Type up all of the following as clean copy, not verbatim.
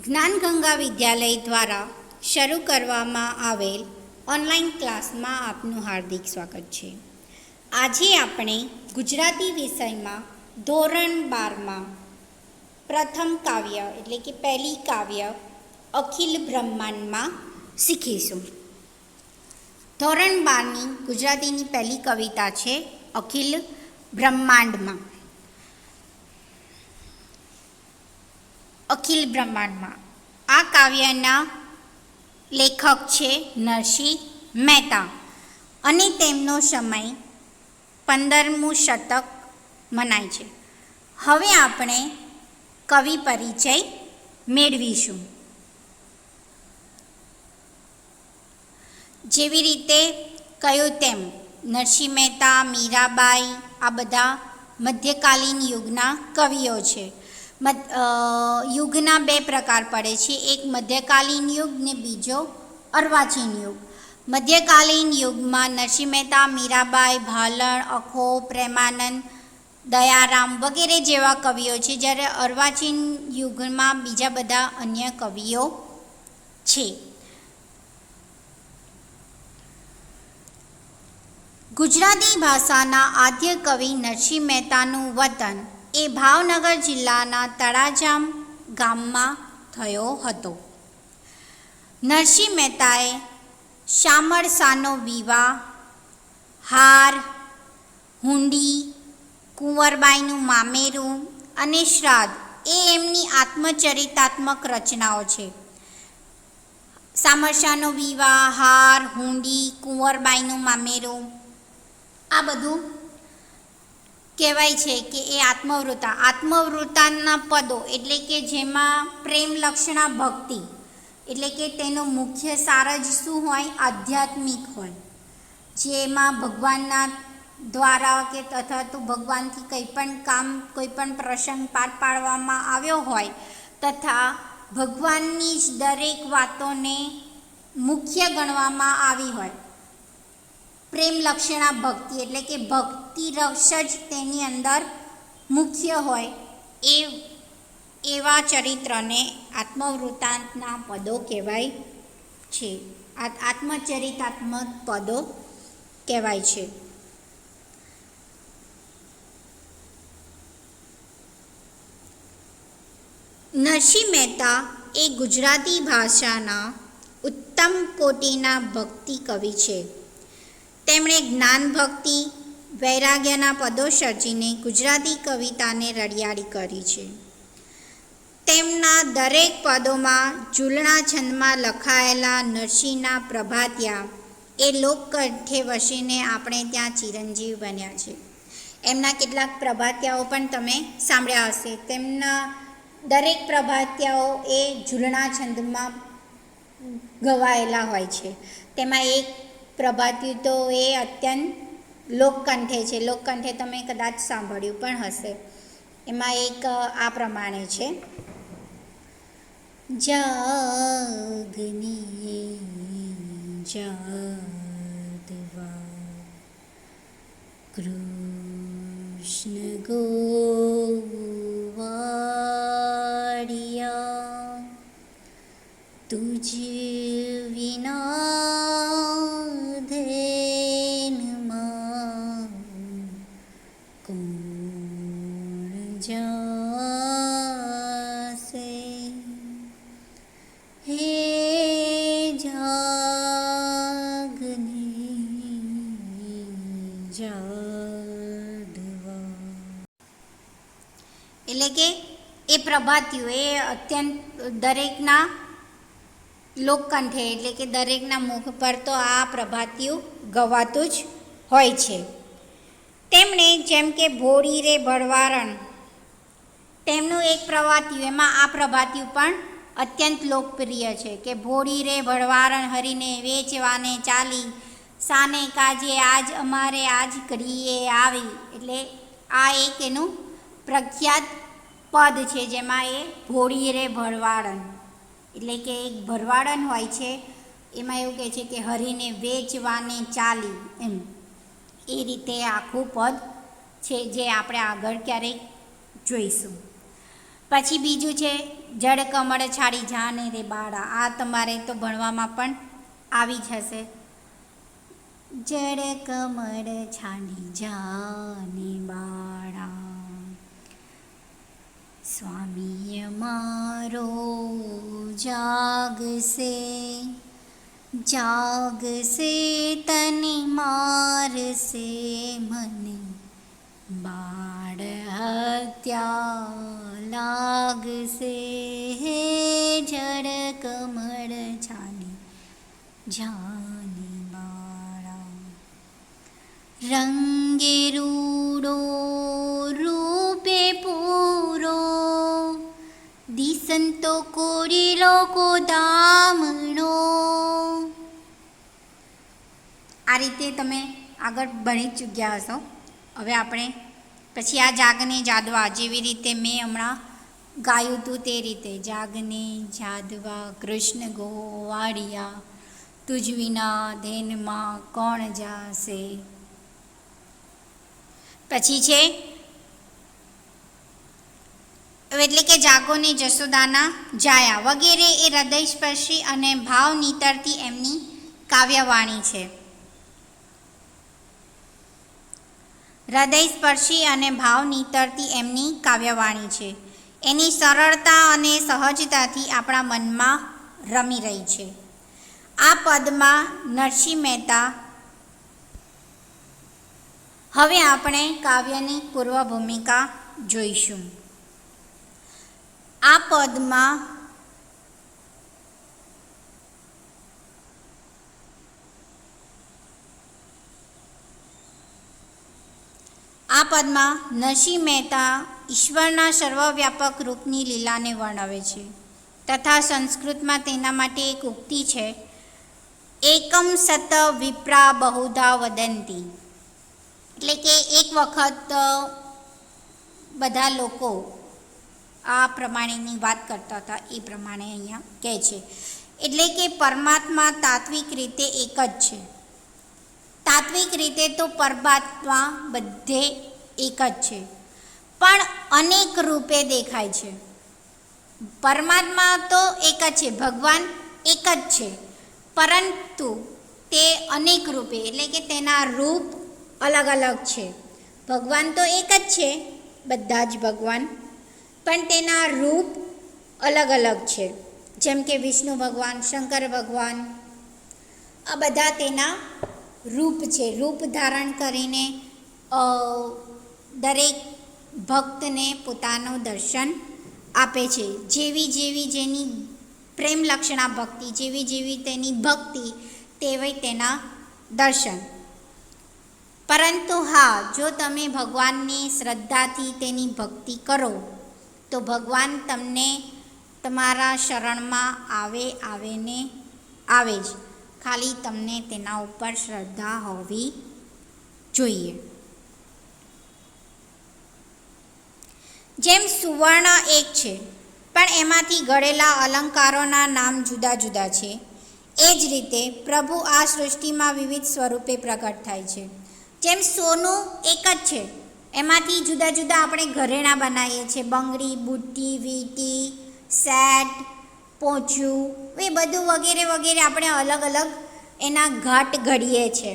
જ્ઞાનગંગા વિદ્યાલય દ્વારા શરૂ કરવામાં આવેલ ઓનલાઈન ક્લાસમાં આપનું હાર્દિક સ્વાગત છે. આજે આપણે ગુજરાતી વિષયમાં ધોરણ 12માં પ્રથમ કાવ્ય એટલે કે પહેલી કાવ્ય અખિલ બ્રહ્માંડમાં શીખીશું. ધોરણ 12ની ગુજરાતીની પહેલી કવિતા છે અખિલ બ્રહ્માંડમાં. અખિલ બ્રહ્માંડમાં આ કાવ્યના લેખક છે નરસિંહ મહેતા અને તેમનો સમય 15મું શતક મનાય છે. હવે આપણે કવિ પરિચય મેળવીશું. જેવી રીતે કહ્યું તેમ નરસિંહ મહેતા, મીરાબાઈ આ બધા મધ્યકાલીન યુગના કવિઓ છે. યુગના બે પ્રકાર પડે છે, એક મધ્યકાલીન યુગ ને બીજો અર્વાચીન યુગ. મધ્યકાલીન યુગમાં નરસિંહ મહેતા, મીરાબાઈ, ભાલણ, અખો, પ્રેમાનંદ, દયારામ વગેરે જેવા કવિઓ છે, જ્યારે અર્વાચીન યુગમાં બીજા બધા અન્ય કવિઓ છે. ગુજરાતી ભાષાના આદ્ય કવિ નરસિંહ મહેતાનું વતન એ ભાવનગર જિલ્લાના તળાજામ ગામમાં થયો હતો. નરસિંહ મહેતાએ શામળસાનો વિવાહ, હાર, હુંડી, કુંવરબાઈનું મામેરું અને શ્રાદ્ધ એ એમની આત્મચરિતાત્મક રચનાઓ છે. શામળસાનો વિવાહ, હાર, હુંડી, કુંવરબાઈનું મામેરું આ બધું કહેવાય છે કે એ આત્મવૃત્તાંતના પદો એટલે કે જેમાં પ્રેમ લક્ષણા ભક્તિ એટલે કે તેનો મુખ્ય સાર જ શું હોય? આધ્યાત્મિક હોય. જેમાં ભગવાનના દ્વારા કે તથા તો ભગવાનથી કંઈ પણ કામ, કોઈ પણ પ્રસંગ પાર પાડવામાં આવ્યો હોય તથા ભગવાનની જ દરેક વાતોને મુખ્ય ગણવામાં આવી હોય. પ્રેમ લક્ષણા ભક્તિ એટલે કે ભક્તિ રસ જ તેની અંદર મુખ્ય હોય એવા ચરિત્રને આત્મવૃત્તાંતના પદો કહેવાય છે. આત્મચરિતાત્મક પદો કહેવાય છે. નરસિંહ મહેતા એ ગુજરાતી ભાષાના ઉત્તમ કોટીના ભક્તિ કવિ છે. તેમણે જ્ઞાન ભક્તિ વૈરાગ્યના પદો સર્જીને ગુજરાતી કવિતાને રડિયાળી કરી છે. તેમના દરેક પદોમાં ઝૂલણા છંદમાં લખાયેલા નરસિંહના પ્રભાતિયા એ લોકકંઠે વસીને આપણે ત્યાં ચિરંજીવ બન્યા છે. એમના કેટલાક પ્રભાતિયાઓ પણ તમે સાંભળ્યા હશે. તેમના દરેક પ્રભાતિયાઓ એ ઝૂલણા છંદમાં ગવાયેલા હોય છે. તેમાં એક પ્રભાતિયું તો એ અત્યંત લોકકંઠે છે. લોકકંઠે તમે કદાચ સાંભળ્યું પણ હશે. એમાં એક આ પ્રમાણે છે: જાગને જાદવા કૃષ્ણ ગોવાળિયા તુજ વિના ધેનમાં કોણ જાસે હે જાગને જાદવા. એટલે કે એ પ્રભાતિયું એ અત્યંત દરેકના લોકકંઠે એટલે કે દરેકના મુખ પર તો આ પ્રભાતિયું ગવાતું જ હોય છે. તેમણે જેમ કે ભોળી રે ભરવારણ તેમનું એક પ્રભાતિયું, એમાં આ પ્રભાતિયું પણ અત્યંત લોકપ્રિય છે કે ભોળી રે ભરવારણ હરીને વેચવાને ચાલી સાને કાજે આજ અમારે આજ ઘડીએ આવી. એટલે આ એક એનું પ્રખ્યાત પદ છે, જેમાં એ ભોળી રે ભરવાડન એટલે કે એક ભરવાડન હોય છે, એમાં એવું કહે છે કે હરીને વેચવાને ચાલી એમ. એ રીતે આખું પદ છે જે આપણે આગળ ક્યારેક જોઈશું. પછી બીજું છે જડ કમળ છાડી જાને રે બાળા. આ તમારે તો ભણવામાં પણ આવી જશે. જડ કમળ છાડી જાને બાળા, સ્વામી અમારો જાગશે, જાગશે તને મારશે મને, બાળ હત્યા લાગશે. હે જડ કમળ છાડી જાને બાળા, રંગે રૂડો રૂપે પૂરો, દિસંતો કોરી લોકો દામણો. આ રીતે તમે આગળ ભણી જ ચૂક્યા હશો. હવે આપણે પછી આ જાગને જાદવા, જેવી રીતે મેં હમણાં ગાયું હતું તે રીતે, જાગને જાદવા કૃષ્ણ ગોવાળિયા, તુજ વિના ધેનમાં કોણ જાશે. પછી છે એટલે કે જાગોને જશોદાના જાયા વગેરે એ હૃદયસ્પર્શી અને ભાવ નીતરતી એમની કાવ્યવાણી છે. હૃદયસ્પર્શી અને ભાવ નીતરતી એમની કાવ્યવાણી છે. એની સરળતા અને સહજતાથી આપણા મનમાં રમી રહી છે. આ પદમાં નરસિંહ મહેતા, હવે આપણે કાવ્યની પૂર્વ ભૂમિકા જોઈશું. આ પદમાં નરસિંહ મહેતા ઈશ્વરના સર્વવ્યાપક રૂપની લીલાને વર્ણવે છે તથા સંસ્કૃતમાં તેના માટે એક ઉક્તિ છે, એકમ સત વિપ્રા બહુધા વદંતી. એટલે કે એક વખત બધા લોકો આ પ્રમાણેની વાત કરતા હતા, એ પ્રમાણે અહીંયા કહે છે. એટલે કે પરમાત્મા તાત્વિક રીતે એક જ છે. તાત્વિક રીતે તો પરમાત્મા બધે એક જ છે, પણ અનેક રૂપે દેખાય છે. પરમાત્મા તો એક જ છે, ભગવાન એક જ છે, પરંતુ તે અનેક રૂપે એટલે કે તેના રૂપ અલગ અલગ છે. ભગવાન તો એક જ છે, બધા જ ભગવાન, પણ તેના રૂપ અલગ અલગ છે. જેમ કે વિષ્ણુ ભગવાન, શંકર ભગવાન, આ બધા તેના રૂપ છે. રૂપ ધારણ કરીને દરેક ભક્તને પોતાનું દર્શન આપે છે. જેવી જેવી જેની પ્રેમ લક્ષણા ભક્તિ, જેવી જેવી તેની ભક્તિ, તેવી તેના દર્શન. પરંતુ હા, જો તમે ભગવાનની શ્રદ્ધાથી તેની ભક્તિ કરો તો ભગવાન તમને તમારા શરણમાં આવે જ. ખાલી તમને તેના ઉપર શ્રદ્ધા હોવી જોઈએ. જેમ સુવર્ણ એક છે પણ એમાંથી ઘડેલા અલંકારોના નામ જુદા જુદા છે, એ જ રીતે પ્રભુ આ સૃષ્ટિમાં વિવિધ સ્વરૂપે પ્રગટ થાય છે. જેમ સોનું એક જ છે, એમાંથી જુદા જુદા આપણે ઘરેણાં બનાવીએ છીએ, બંગડી, બુટ્ટી, વીંટી, સેટ, પોંચું, એ બધું વગેરે વગેરે આપણે અલગ અલગ એના ઘાટ ઘડીએ છીએ.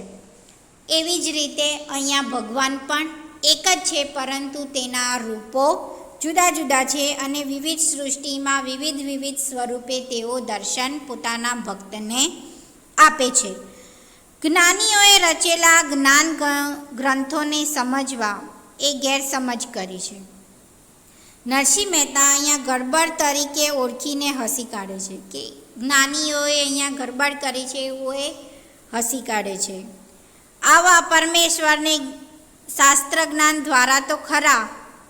એવી જ રીતે અહીંયા ભગવાન પણ એક જ છે, પરંતુ તેના રૂપો જુદા જુદા છે અને વિવિધ સૃષ્ટિમાં વિવિધ વિવિધ સ્વરૂપે તેઓ દર્શન પોતાના ભક્તને આપે છે. જ્ઞાનીઓએ રચેલા જ્ઞાન ગ્રંથોને સમજવા એ ગેરસમજ કરી છે. નરસિંહ મહેતા અહીંયા ગડબડ તરીકે ઓળખીને હસી કાઢે છે કે જ્ઞાનીઓએ અહીંયા ગડબડ કરી છે એવું એ હસી કાઢે છે. આવા પરમેશ્વરને શાસ્ત્ર જ્ઞાન દ્વારા તો ખરા,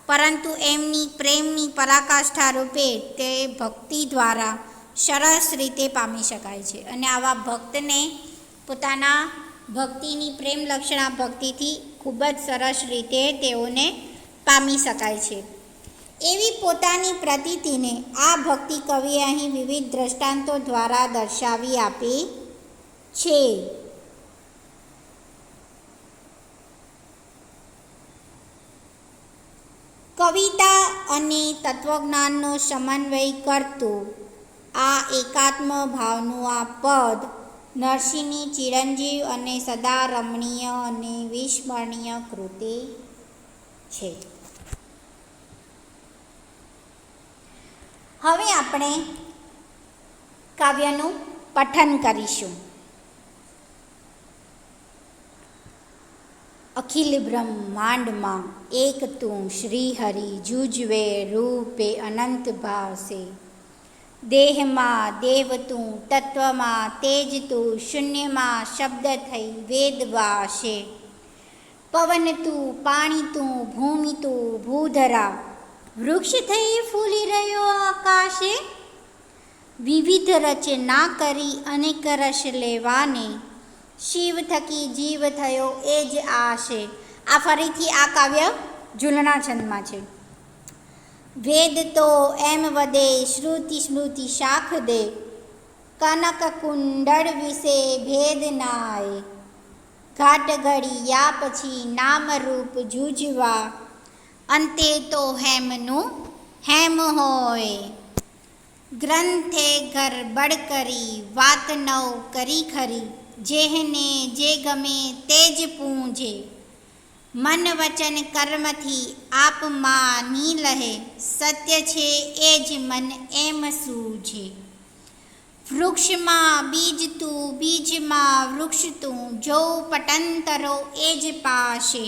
પરંતુ એમની પ્રેમની પરાકાષ્ઠા રૂપે તે ભક્તિ દ્વારા સરસ રીતે પામી શકાય છે. અને આવા ભક્તને પોતાના ભક્તિની પ્રેમ લક્ષણા ભક્તિથી ખૂબ જ સરસ રીતે તેઓને પામી શકાય છે. એવી પોતાની પ્રતીતિને આ ભક્તિ કવિએ અહીં વિવિધ દ્રષ્ટાંતો દ્વારા દર્શાવી આપી છે. કવિતા અને તત્વજ્ઞાનનો સમન્વય કરતું આ એકાત્મ ભાવનું આ પદ નરસિંહની ચિરંજીવ અને સદા રમણીય અને વિસ્મરણીય કૃતિ છે. હવે આપણે કાવ્યનું પઠન કરીશું. અખિલ બ્રહ્માંડમાં એક તું શ્રીહરિ જુજવે રૂપે અનંત ભાવસે. દેહમાં દેવ તું, તત્વમાં તેજ તું, શૂન્યમાં શબ્દ થઈ વેદ વાસે. પવન તું, પાણી તું, ભૂમિ તું, ભૂધરા, વૃક્ષ થઈ ફૂલી રહ્યો આકાશે. વિવિધ રચના કરી અનેક રસ લેવાને, શિવ થકી જીવ થયો એ જ આશે. આ ફરીથી આ કાવ્ય ઝૂલણા છંદમાં છે. વેદ તો એમ વદે, શ્રુતિ સ્મૃતિ શાખ દે, કનક કુંડળ વિશે ભેદ નાય. ઘાટ ઘડી યા પછી નામરૂપ જૂજવા, અંતે તો હેમનું હેમ હોય. ગ્રંથે ગરબડ કરી વાત નવ કરી ખરી, જેહને જે ગમે તે જ પૂંજે. મન વચન કર્મથી આપમાં ની લહે, સત્ય છે એ જ મન એમ સૂજે. વૃક્ષમાં બીજ તું, બીજમાં વૃક્ષ તું, જો પટંતરો એ જ પાશે.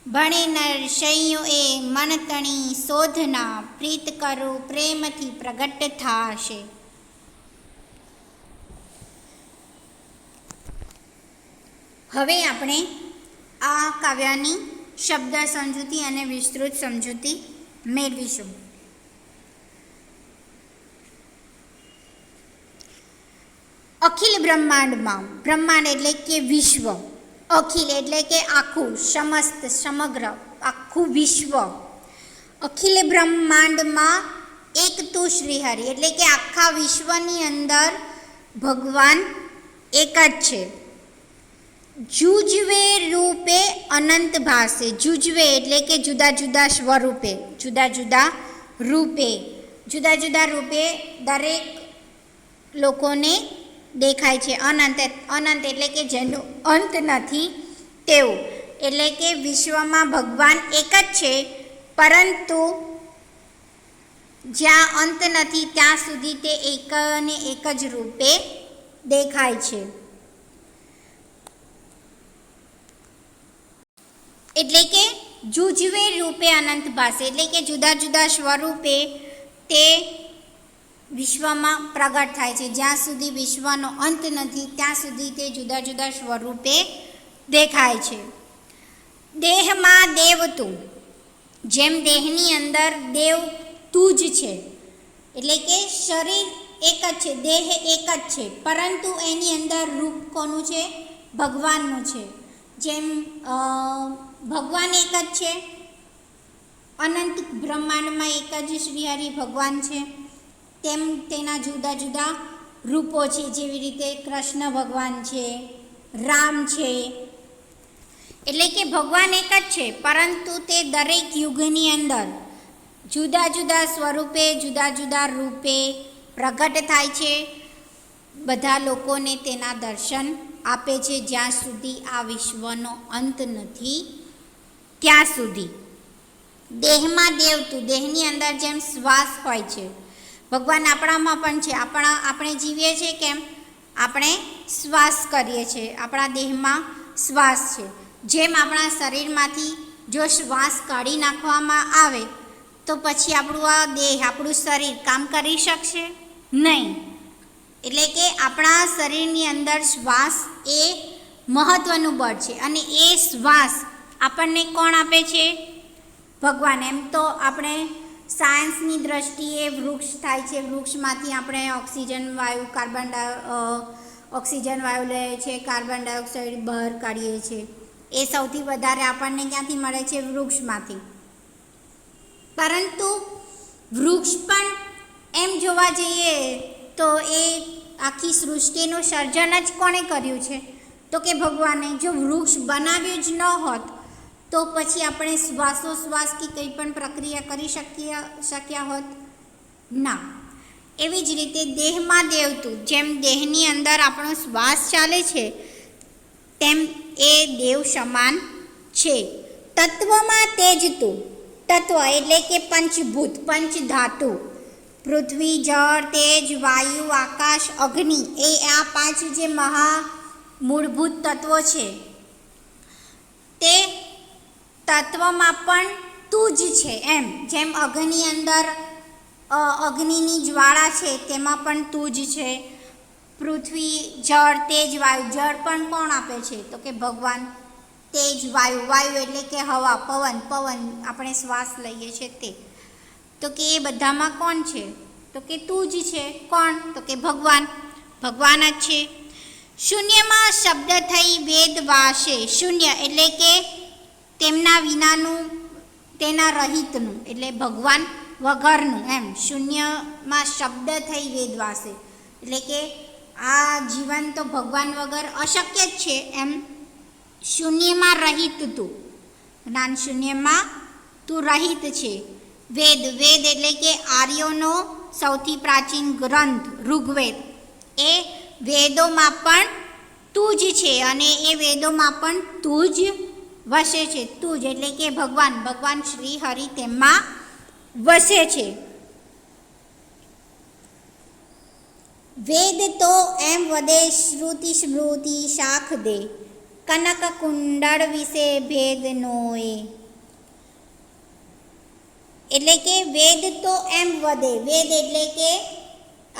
ભણે નર શૈયો એ મન તણી શોધના, પ્રીત કરો પ્રેમથી પ્રગટ થાશે. હવે આપણે આ કાવ્યની શબ્દ સમજૂતી અને વિસ્તૃત સમજૂતી મેળવીશું. અખિલ બ્રહ્માંડમાં, બ્રહ્માંડ એટલે કે વિશ્વ, અખિલ એટલે કે આખું, સમસ્ત, સમગ્ર, આખું વિશ્વ. અખિલ બ્રહ્માંડમાં એક તું શ્રીહરિ એટલે કે આખા વિશ્વની અંદર ભગવાન એક જ છે. જુજવે રૂપે અનંત ભાસે. જુજવે એટલે કે જુદા જુદા સ્વરૂપે, જુદા જુદા રૂપે, જુદા જુદા રૂપે દરેક લોકોને દેખાય છે. અનંત, અનંત એટલે કે જેનો અંત નથી તેવું. એટલે કે વિશ્વમાં ભગવાન એક જ છે, પરંતુ જ્યાં અંત નથી ત્યાં સુધી તે એક અને એક જ રૂપે દેખાય છે. એટલે કે જુજવે રૂપે અનંત ભાસે એટલે કે જુદા જુદા સ્વરૂપે તે વિશ્વમાં પ્રગટ થાય છે. જ્યાં સુધી વિશ્વનો અંત નથી ત્યાં સુધી તે જુદા જુદા સ્વરૂપે દેખાય છે. દેહમાં દેવ તું, જેમ દેહની અંદર દેવ તું જ છે, એટલે કે શરીર એક જ છે, દેહ એક જ છે, પરંતુ એની અંદર રૂપ કોનું છે? ભગવાનનું છે. જેમ ભગવાન એક જ છે, અનંત બ્રહ્માંડમાં એક જ શ્રીહરિ ભગવાન છે, તેમ તેના જુદા જુદા રૂપો છે. જેવી રીતે કૃષ્ણ ભગવાન છે, રામ છે. એટલે કે ભગવાન એક જ છે, પરંતુ તે દરેક યુગની અંદર જુદા જુદા સ્વરૂપે, જુદા જુદા રૂપે પ્રગટ થાય છે. બધા લોકોને તેના દર્શન આપે છે જ્યાં સુધી આ વિશ્વનો અંત નથી ત્યાં સુધી. દેહમાં દેવ તું, દેહની અંદર જેમ શ્વાસ હોય છે, ભગવાન આપણામાં પણ છે. આપણે જીવીએ છીએ કેમ? આપણે શ્વાસ કરીએ છીએ, આપણા દેહમાં શ્વાસ છે. જેમ આપણા શરીરમાંથી જો શ્વાસ કાઢી નાખવામાં આવે તો પછી આપણું આ દેહ, આપણું શરીર કામ કરી શકશે નહીં. એટલે કે આપણા શરીરની અંદર શ્વાસ એ મહત્ત્વનું બળ છે, અને એ શ્વાસ આપણને કોણ આપે છે? ભગવાન. એમ તો આપણે સાયન્સની દ્રષ્ટિએ વૃક્ષ થાય છે, વૃક્ષમાંથી આપણે ઓક્સિજન વાયુ લઈએ છીએ, કાર્બન ડાયોક્સાઇડ બહાર કાઢીએ છીએ. એ સૌથી વધારે આપણને ક્યાંથી મળે છે? વૃક્ષમાંથી. પરંતુ વૃક્ષ પણ એમ જોવા જઈએ તો એ આખી સૃષ્ટિનું સર્જન જ કોણે કર્યું છે? તો કે ભગવાને. જો વૃક્ષ બનાવ્યું જ ન હોત તો પછી આપણે શ્વાસોશ્વાસથી કંઈ પણ પ્રક્રિયા કરી શક્યા હોત? ના. એવી જ રીતે દેહમાં દેવતું, જેમ દેહની અંદર આપણો શ્વાસ ચાલે છે તેમ એ દેવ સમાન છે. તત્વમાં તેજતું, તત્વ એટલે કે પંચભૂત, પંચધાતુ, પૃથ્વી, જળ, તેજ, વાયુ, આકાશ, અગ્નિ, એ આ 5 જે મૂળભૂત તત્વો છે તે તત્વમાં પણ તું જ છે. એમ જેમ અગ્નિની અંદર અગ્નિની જ્વાળા છે તેમાં પણ તું જ છે. પૃથ્વી, જળ, તેજ, વાયુ, જળ પણ કોણ આપે છે? તો કે ભગવાન. તેજ, વાયુ, વાયુ એટલે કે હવા, પવન, પવન આપણે શ્વાસ લઈએ છીએ તે. તો કે એ બધામાં કોણ છે? તો કે તું જ છે. કોણ? તો કે ભગવાન, ભગવાન જ છે. શૂન્યમાં શબ્દ થઈ વેદ વાસે. શૂન્ય એટલે કે તેમના વિનાનું, તેના રહિતનું, એટલે ભગવાન વગરનું. એમ શૂન્યમાં શબ્દ થઈ વેદ વાસે એટલે કે આ જીવન તો ભગવાન વગર અશક્ય જ છે. એમ શૂન્યમાં રહિત તું, જ્ઞાન શૂન્યમાં તું રહિત છે. વેદ, વેદ એટલે કે આર્યોનો સૌથી પ્રાચીન ગ્રંથ ઋગ્વેદ, એ વેદોમાં પણ તું જ છે અને એ વેદોમાં પણ તું જ વસે છે. તું જ એટલે કે ભગવાન, ભગવાન શ્રી હરિ તેમાં વસે છે. વેદ તો એમ વદે શ્રુતિ સ્મૃતિ શાખ દે, કનક કુંડળ વિશે ભેદ નોએ. એટલે કે વેદ તો એમ વધે, વેદ એટલે કે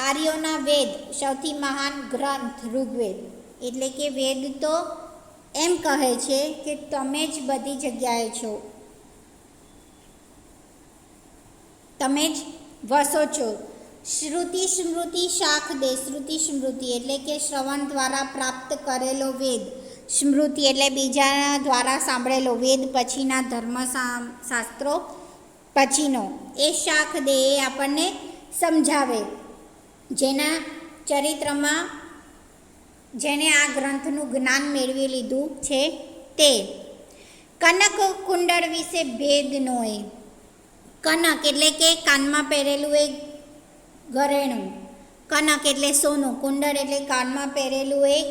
આર્યોના વેદ, સૌથી મહાન ગ્રંથ ઋગ્વેદ, એટલે કે વેદ તો એમ કહે છે કે તમે જ બધી જગ્યાએ છો, તમે જ વસો છો. શ્રુતિ સ્મૃતિ શાખ દે, શ્રુતિ સ્મૃતિ એટલે કે શ્રવણ દ્વારા પ્રાપ્ત કરેલો વેદ, સ્મૃતિ એટલે બીજા દ્વારા સાંભળેલો વેદ, પછીના ધર્મશાસ્ત્રો પછીનો, એ શાખ દે એ આપણને સમજાવે, જેના ચરિત્રમાં જેને આ ગ્રંથનું જ્ઞાન મેળવી લીધું છે તે. કનક કુંડળ વિશે ભેદ નોએ. કનક એટલે કે કાનમાં પહેરેલું એક ઘરેણું, કનક એટલે સોનું, કુંડળ એટલે કાનમાં પહેરેલું એક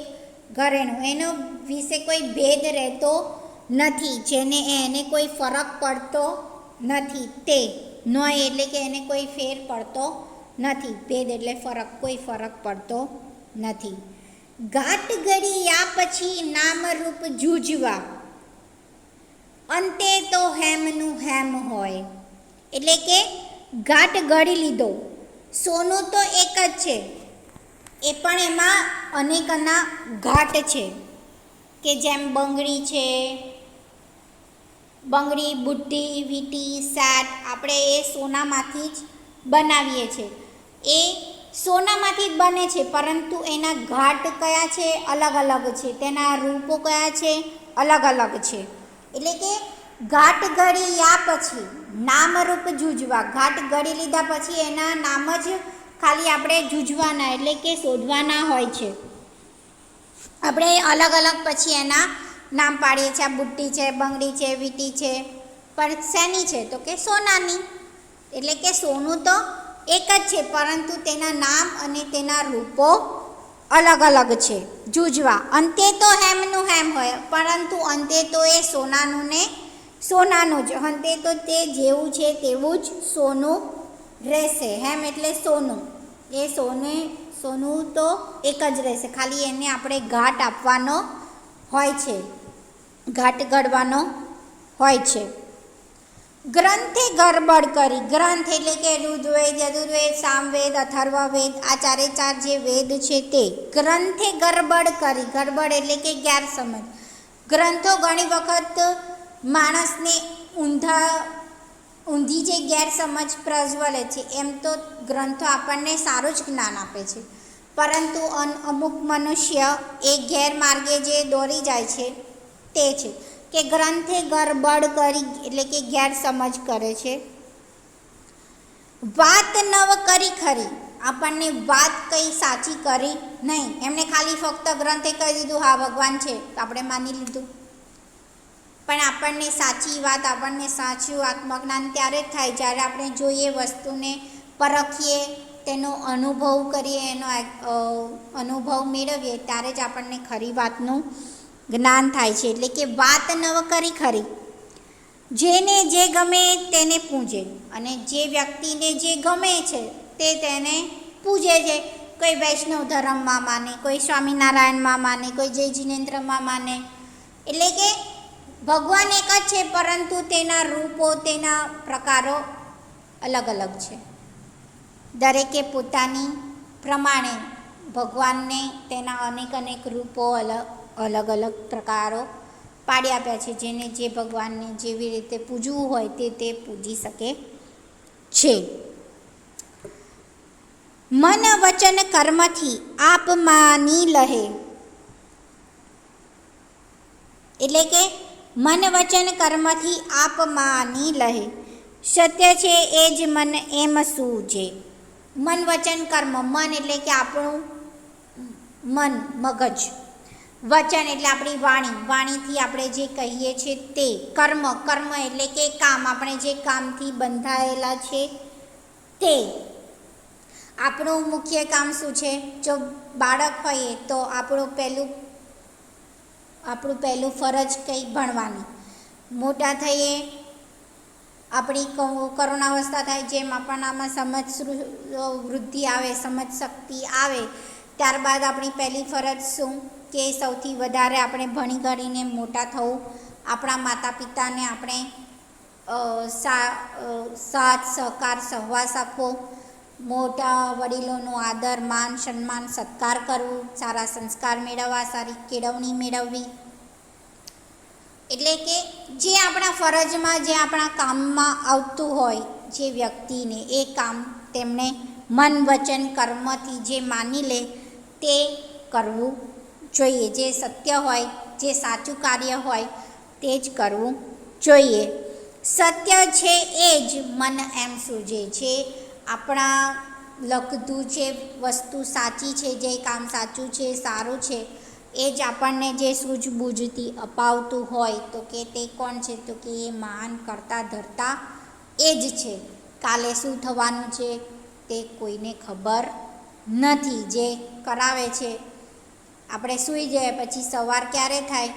ઘરેણું, એનો વિશે કોઈ ભેદ રહેતો નથી, જેને એને કોઈ ફરક પડતો નથી. તે નોય એટલે કે એને કોઈ ફેર પડતો નથી. ભેદ એટલે ફરક, કોઈ ફરક પડતો નથી. ઘાટ ઘડી યા પછી નામરૂપ જૂજવા, અંતે તો હેમનું હેમ હોય. એટલે કે ઘાટ ઘડી લીધો, સોનું તો એક જ છે, એ પણ એમાં અનેકના ઘાટ છે, કે જેમ બંગડી છે, બંગડી, બુટ્ટી, વીંટી, સેટ, આપણે એ સોનામાંથી જ બનાવીએ છીએ. એ સોનામાંથી જ બને છે, પરંતુ એના ઘાટ કયા છે? અલગ અલગ છે. તેના રૂપો કયા છે? અલગ અલગ છે. એટલે કે ઘાટ ઘડી યા પછી નામરૂપ જૂજવા, ઘાટ ઘડી લીધા પછી એના નામ જ ખાલી આપણે જૂજવાના એટલે કે શોધવાના હોય છે. આપણે અલગ અલગ પછી એના નામ પાડીએ છીએ. આ બુટ્ટી છે, બંગડી છે, વીંટી છે, પણ શેની છે? તો કે સોનાની. એટલે કે સોનું તો એક જ છે, પરંતુ તેના નામ અને તેના રૂપો અલગ અલગ છે. જૂજવા, અંતે તો હેમનું હેમ હોય, પરંતુ અંતે તો એ સોનાનું ને સોનાનું જ, અંતે તો તે જેવું છે તેવું જ સોનું રહેશે. હેમ એટલે સોનું, એ સોનું તો એક જ રહેશે, ખાલી એને આપણે ઘાટ આપવાનો હોય છે, ઘાટ ઘડવાનો હોય છે. ગ્રંથે ગરબડ કરી, ગ્રંથ એટલે કે ઋગ્વેદ, યજુર્વેદ, સામવેદ, અથર્વવેદ, આ 4 જે વેદ છે તે. ગ્રંથે ગરબડ કરી, ગરબડ એટલે કે ગેરસમજ. ગ્રંથો ઘણી વખત માણસને ઊંધી જે ગેરસમજ પ્રજ્વલે છે. એમ તો ગ્રંથો આપણને સારું જ જ્ઞાન આપે છે, પરંતુ અમુક મનુષ્ય એ ગેરમાર્ગે જે દોરી જાય છે તે છે કે ગ્રંથે ગરબડ કરી એટલે કે ગેરસમજ કરે છે. વાત નવ કરી ખરી, આપણને વાત કંઈ સાચી કરી નહીં, એમને ખાલી ફક્ત ગ્રંથે કહી દીધું હા ભગવાન છે તો આપણે માની લીધું. પણ આપણને સાચી વાત, આપણને સાચું આત્મજ્ઞાન ત્યારે જ થાય જ્યારે આપણે જોઈએ, વસ્તુને પરખીએ, તેનો અનુભવ કરીએ, એનો અનુભવ મેળવીએ, ત્યારે જ આપણને ખરી વાતનું જ્ઞાન થાય છે. એટલે કે વાત નવ કરી ખરી. જેને જે ગમે તેને પૂજે, અને જે વ્યક્તિને જે ગમે છે તે તેને પૂજે છે. કોઈ વૈષ્ણવ ધર્મમાં માને, કોઈ સ્વામિનારાયણમાં માને, કોઈ જય જિનેન્દ્રમાં માને. એટલે કે ભગવાન એક જ છે, પરંતુ તેના રૂપો, તેના પ્રકારો અલગ અલગ છે. દરેકે પોતાની પ્રમાણે ભગવાનને તેના અનેક રૂપો, અલગ અલગ પ્રકારો પાડી આપ્યા છે. જેને જે ભગવાનને જેવી રીતે પૂજવું હોય તે પૂજી શકે છે. મન વચન કર્મથી આપ માની લહે. એટલે કે મન વચન કર્મથી આપ માની લહે. સત્ય છે એ જ મન એમ સૂજે. મન વચન કર્મ, મન એટલે કે આપણું મન, મગજ. વચન એટલે આપણી વાણી, વાણીથી આપણે જે કહીએ છીએ તે. કર્મ, કર્મ એટલે કે કામ, આપણે જે કામથી બંધાયેલા છે તે. આપણું મુખ્ય કામ શું છે? જો બાળક હોઈએ તો આપણું પહેલું ફરજ કંઈ ભણવાની. મોટા થઈએ, આપણી કરુણાવસ્થા થાય, જેમ આપણામાં સમજ વૃદ્ધિ આવે, સમજ શક્તિ આવે, ત્યારબાદ આપણી પહેલી ફરજ શું? કે સૌથી વધારે આપણે ભણી ગણીને મોટા થવું, આપણા માતા પિતાને આપણે સાથ સહકાર સહવાસ આપવો, મોટા વડીલોનો આદર માન સન્માન સત્કાર કરવું, સારા સંસ્કાર મેળવવા, સારી કેળવણી મેળવવી. એટલે કે જે આપણા ફરજમાં, જે આપણા કામમાં આવતું હોય જે વ્યક્તિને, એ કામ તેમણે મન વચન કર્મથી જે માની લે તે કરવું જોઈએ. જે સત્ય હોય, જે સાચું કાર્ય હોય તે જ કરવું જોઈએ. સત્ય છે એ જ મન એમ સૂજે. જે આપણા લખતું જે વસ્તુ સાચી છે, જે કામ સાચું છે, સારું છે, એ જ આપણને જે સૂઝબૂઝથી અપાવતું હોય તો કે તે કોણ છે? તો કે એ મહાન કરતા ધરતા એ જ છે. કાલે શું થવાનું છે તે કોઈને ખબર નથી. જે કરાવે છે, આપણે સૂઈ જાય પછી સવાર ક્યારે થાય,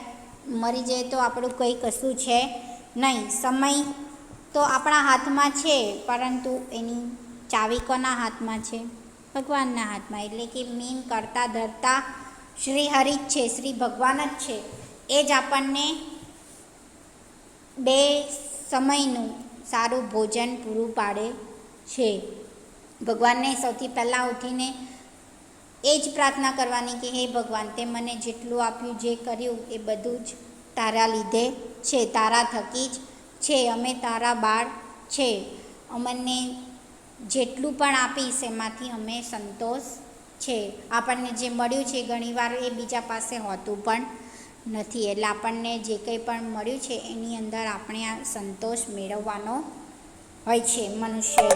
મરી જાય તો આપણું કંઈ કશું છે નહીં. સમય તો આપણા હાથમાં છે, પરંતુ એની ચાવી કોના હાથમાં છે? ભગવાનના હાથમાં. એટલે કે મેન કરતા ધરતા શ્રી હરિ જ છે, શ્રી ભગવાન જ છે. એ જ આપણને બે સમયનું સારું ભોજન પૂરું પાડે છે. ભગવાનને સૌથી પહેલાં ઉઠીને એ જ પ્રાર્થના કરવાની કે હે ભગવાન, તે મને જેટલું આપ્યું, જે કર્યું એ બધું જ તારા લીધે છે, તારા થકી જ છે. અમે તારા બાળ છે. અમને જેટલું પણ આપીશ એમાંથી અમે સંતોષ છે. આપણને જે મળ્યું છે ઘણીવાર એ બીજા પાસે હોતું પણ નથી. એટલે આપણને જે કંઈ પણ મળ્યું છે એની અંદર આપણે આ સંતોષ મેળવવાનો હોય છે. મનુષ્ય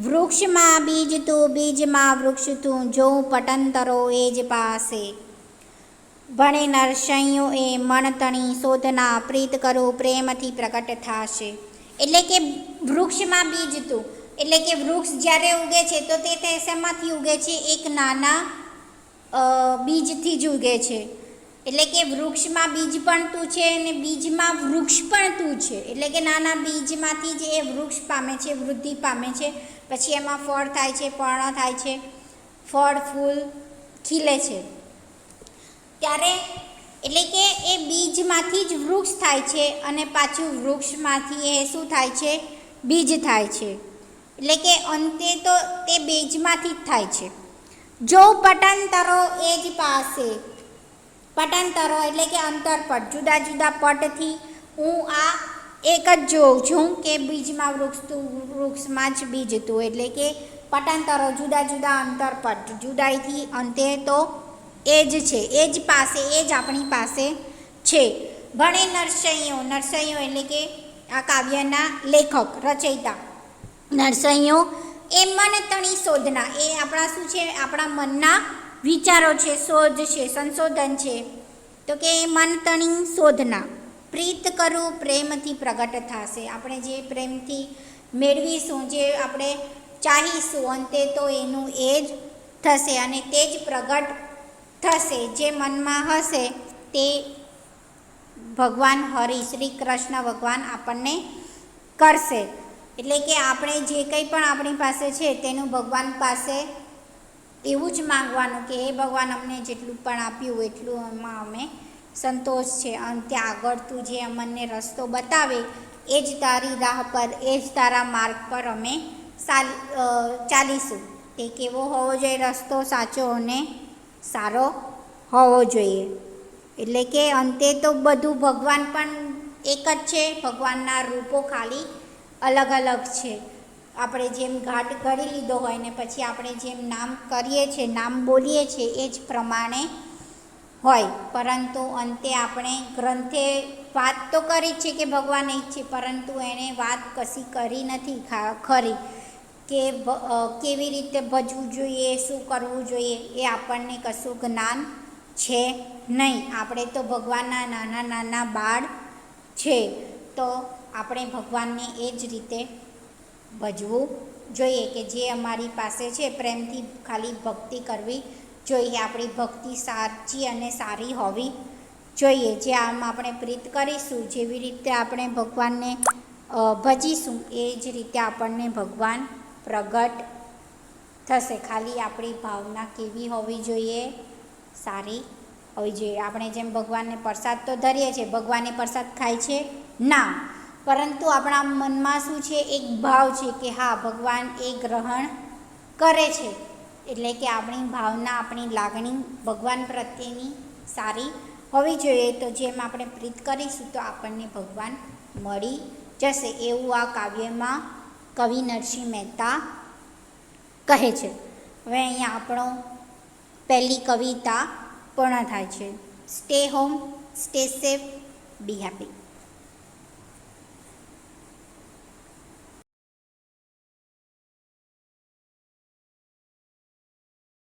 વૃક્ષમાં બીજ તું, બીજમાં વૃક્ષ તું, જોઉં પટંતરો એ જ પાસે. ભણે નરસૈયો એ મણતણી શોધના, પ્રીત કરું પ્રેમથી પ્રગટ થાશે. એટલે કે વૃક્ષમાં બીજ તું, એટલે કે વૃક્ષ જ્યારે ઉગે છે તો તે શેમાંથી ઉગે છે? એક નાના બીજથી જ ઉગે છે. એટલે કે વૃક્ષમાં બીજ પણ તું છે અને બીજમાં વૃક્ષ પણ તું છે. એટલે કે નાના બીજમાંથી જ એ વૃક્ષ પામે છે, વૃદ્ધિ પામે છે. પછી એમાં ફળ થાય છે, પર્ણ થાય છે, ફળ ફૂલ ખીલે છે. ત્યારે એટલે કે એ બીજમાંથી જ વૃક્ષ થાય છે અને પાછું વૃક્ષમાંથી એ શું થાય છે? બીજ થાય છે. એટલે કે અંતે તો તે બીજમાંથી જ થાય છે. જો પટાંતરો એ જ પાસે. પટાંતરો એટલે કે અંતરપટ, જુદા જુદા પટથી હું આ એક જ જોઉં છું કે બીજમાં વૃક્ષ તું, વૃક્ષમાં જ બીજ તું. એટલે કે પટાંતરો જુદા જુદા અંતરપટ, જુદાઈથી અંતે તો એ જ છે, એ જ પાસે, એ જ આપણી પાસે છે. ભણે નરસૈયો, નરસૈયો એટલે કે આ કાવ્યના લેખક, રચયિતા. નરસૈયો એ મન તણી શોધના, એ આપણા શું છે, આપણા મનના વિચારો છે, શોધ છે, સંશોધન છે. તો કે એ મન તણી શોધના. પ્રીત કરું પ્રેમથી પ્રગટ થશે, આપણે જે પ્રેમથી મેળવીશું, જે આપણે ચાહીશું, અંતે તો એનું એ જ થશે અને તે જ પ્રગટ થશે. જે મનમાં હશે તે ભગવાન હરિ શ્રી કૃષ્ણ ભગવાન આપણને કરશે. એટલે કે આપણે જે કંઈ પણ આપણી પાસે છે તેનું ભગવાન પાસે એવું જ માંગવાનું કે હે ભગવાન, અમને જેટલું પણ આપ્યું એટલું એમાં અમે સંતોષ છે. અને ત્યાં આગળ તું જે અમને રસ્તો બતાવે એ જ તારી રાહ પર, એ જ તારા માર્ગ પર અમે ચાલીશું. તે કેવો હોવો જોઈએ રસ્તો? સાચો અને સારો હોવો જોઈએ. એટલે કે અંતે તો બધું ભગવાન પણ એક જ છે, ભગવાનના રૂપો ખાલી અલગ અલગ છે. આપણે જેમ ઘાટ ઘડી લીધો હોય ને પછી આપણે જેમ નામ કરીએ છીએ, નામ બોલીએ છીએ એ જ પ્રમાણે હોય. પરંતુ અંતે આપણે ગ્રંથે વાત તો કરી જ છે કે ભગવાન એક છે, પરંતુ એણે વાત કશી કરી નથી ખરી કે કેવી રીતે ભજવું જોઈએ, શું કરવું જોઈએ, એ આપણને કશું જ્ઞાન છે નહીં. આપણે તો ભગવાનના નાના નાના બાળ છે, તો આપણે ભગવાનને એ જ રીતે ભજવું જોઈએ કે જે અમારી પાસે છે પ્રેમથી ખાલી ભક્તિ કરવી જોઈએ. આપણી ભક્તિ સાચી અને સારી હોવી જોઈએ. જે આમ આપણે પ્રીત કરીશું, જેવી રીતે આપણે ભગવાનને ભજીશું એ જ રીતે આપણને ભગવાન પ્રગટ થશે. ખાલી આપણી ભાવના કેવી હોવી જોઈએ? સારી હોવી જોઈએ. આપણે જેમ ભગવાનને પ્રસાદ તો ધરીએ છીએ, ભગવાનને પ્રસાદ ખાય છે ના, પરંતુ આપણા મનમાં શું છે, એક ભાવ છે કે હા ભગવાન એ ગ્રહણ કરે છે. એટલે કે આપણી ભાવના, આપણી લાગણી ભગવાન પ્રત્યેની સારી હોવી જોઈએ. તો જેમ આપણે પ્રીત કરીશું તો આપણને ભગવાન મળી જશે, એવું આ કાવ્યમાં કવિ નરસિંહ મહેતા કહે છે. હવે અહીંયા આપણો પહેલી કવિતા પૂર્ણ થાય છે. સ્ટે હોમ, સ્ટે સેફ, બી હેપી.